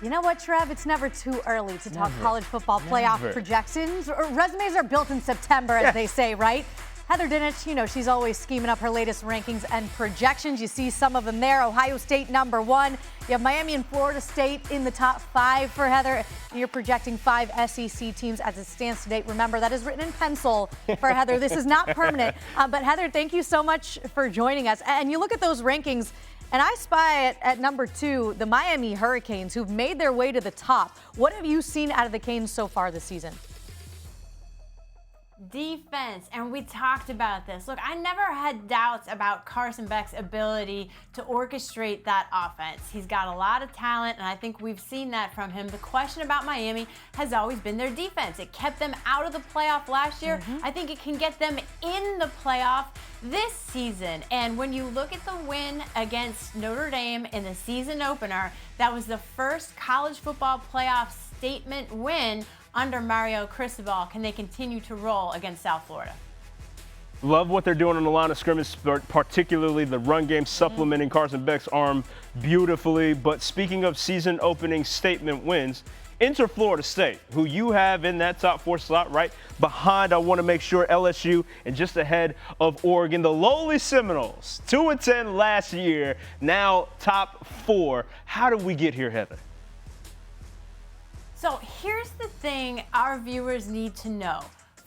You know what, Trev? It's never too early to talk college football playoff projections. Resumes are built in September, as they say, right? Heather Dinich, you know, she's always scheming up her latest rankings and projections. You see some of them there. Ohio State #1. You have Miami and Florida State in the top 5 for Heather. And you're projecting 5 SEC teams as it stands today. Remember, that is written in pencil for Heather. This is not permanent. But Heather, thank you so much for joining us. And you look at those rankings, and I spy at #2 the Miami Hurricanes, who've made their way to the top. What have you seen out of the Canes so far this season? Defense, and we talked about this. Look, I never had doubts about Carson Beck's ability to orchestrate that offense. He's got a lot of talent, and I think we've seen that from him. The question about Miami has always been their defense. It kept them out of the playoff last year. I think it can get them in the playoff this season. And when you look at the win against Notre Dame in the season opener, that was the first college football playoff statement win under Mario Cristobal. Can they continue to roll against South Florida? Love what they're doing on the line of scrimmage, particularly the run game, supplementing Carson Beck's arm beautifully. But speaking of season opening statement wins, enter Florida State, who you have in that top 4 slot right behind, I want to make sure, LSU, and just ahead of Oregon. The lowly Seminoles, 2-10 last year, now top 4. How did we get here, Heather? So here's the thing our viewers need to know.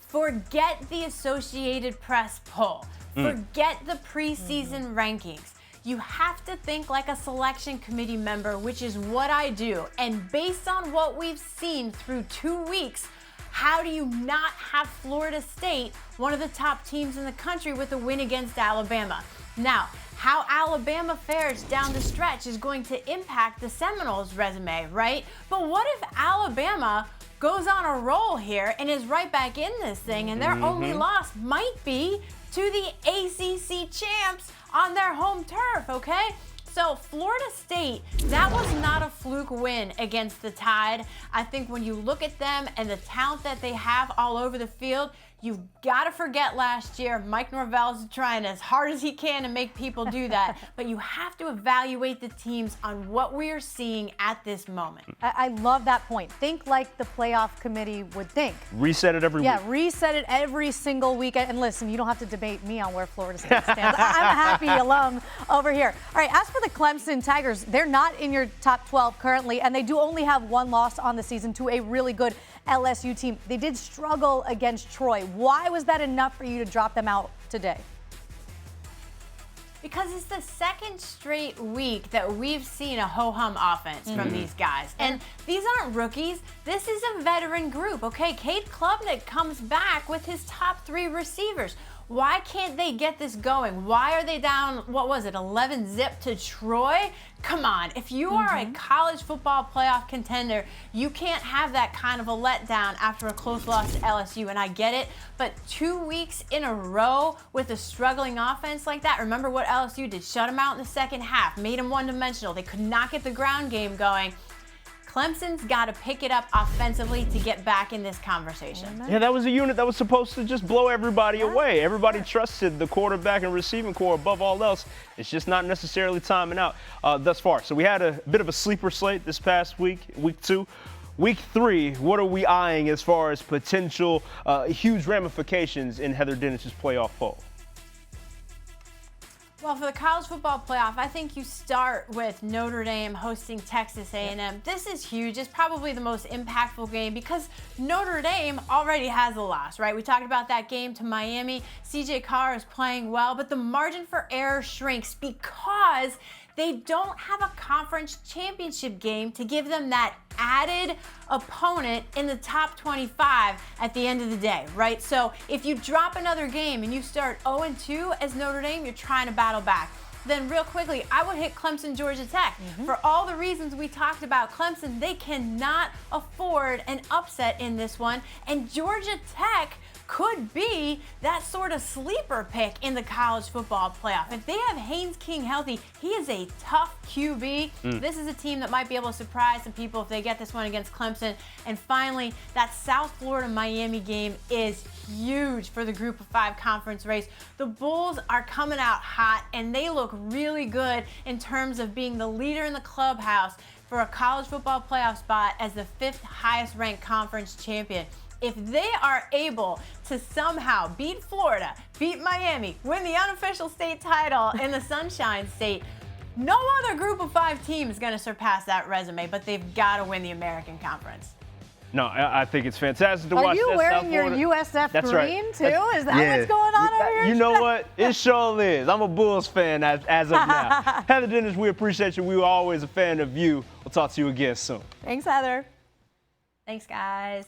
Forget the Associated Press poll. Forget the preseason rankings. You have to think like a selection committee member, which is what I do. And based on what we've seen through 2 weeks, how do you not have Florida State, one of the top teams in the country, with a win against Alabama? Now, how Alabama fares down the stretch is going to impact the Seminoles' resume, right? But what if Alabama goes on a roll here and is right back in this thing, and their only loss might be to the ACC champs on their home turf, okay? So Florida State, that was not a fluke win against the Tide. I think when you look at them and the talent that they have all over the field, you've got to forget last year. Mike Norvell's trying as hard as he can to make people do that. But you have to evaluate the teams on what we are seeing at this moment. I love that point. Think like the playoff committee would think. Reset it every week. Yeah, reset it every single week. And listen, you don't have to debate me on where Florida State stands. I'm a happy alum over here. All right, as for the Clemson Tigers, they're not in your top 12 currently, and they do only have 1 loss on the season to a really good LSU team. They did struggle against Troy. Why was that enough for you to drop them out today? Because it's the second straight week that we've seen a ho-hum offense from these guys. And these aren't rookies. This is a veteran group, okay? Cade Klubnik comes back with his top 3 receivers. Why can't they get this going? Why are they down, 11-zip to Troy? Come on, if you are a college football playoff contender, you can't have that kind of a letdown after a close loss to LSU, and I get it, but 2 weeks in a row with a struggling offense like that, remember what LSU did? Shut them out in the second half, made them one-dimensional. They could not get the ground game going. Clemson's got to pick it up offensively to get back in this conversation. Yeah, that was a unit that was supposed to just blow everybody away. Everybody trusted the quarterback and receiving core above all else. It's just not necessarily timing out thus far. So we had a bit of a sleeper slate this past week, week 2. Week 3, what are we eyeing as far as potential huge ramifications in Heather Dinich's playoff poll? Well, for the college football playoff, I think you start with Notre Dame hosting Texas A&M. This is huge. It's probably the most impactful game because Notre Dame already has a loss, right? We talked about that game to Miami. CJ Carr is playing well, but the margin for error shrinks because they don't have a conference championship game to give them that added opponent in the top 25 at the end of the day, right? So if you drop another game and you start 0-2 as Notre Dame, you're trying to battle back. Then real quickly, I would hit Clemson, Georgia Tech. For all the reasons we talked about Clemson, they cannot afford an upset in this one. And Georgia Tech could be that sort of sleeper pick in the college football playoff. If they have Haynes King healthy, he is a tough QB. This is a team that might be able to surprise some people if they get this one against Clemson. And finally, that South Florida-Miami game is huge for the Group of 5 conference race. The Bulls are coming out hot, and they look really good in terms of being the leader in the clubhouse. for a college football playoff spot as the 5th highest ranked conference champion. If they are able to somehow beat Florida, beat Miami, win the unofficial state title in the Sunshine State, no other group of 5 teams is going to surpass that resume, but they've got to win the American Conference. No, I think it's fantastic to watch. Are you wearing South your Florida. USF That's green right. too? Is that what's going on over here? You know what? It sure is. I'm a Bulls fan as of now. Heather Dinich, we appreciate you. We were always a fan of you. We'll talk to you again soon. Thanks, Heather. Thanks, guys.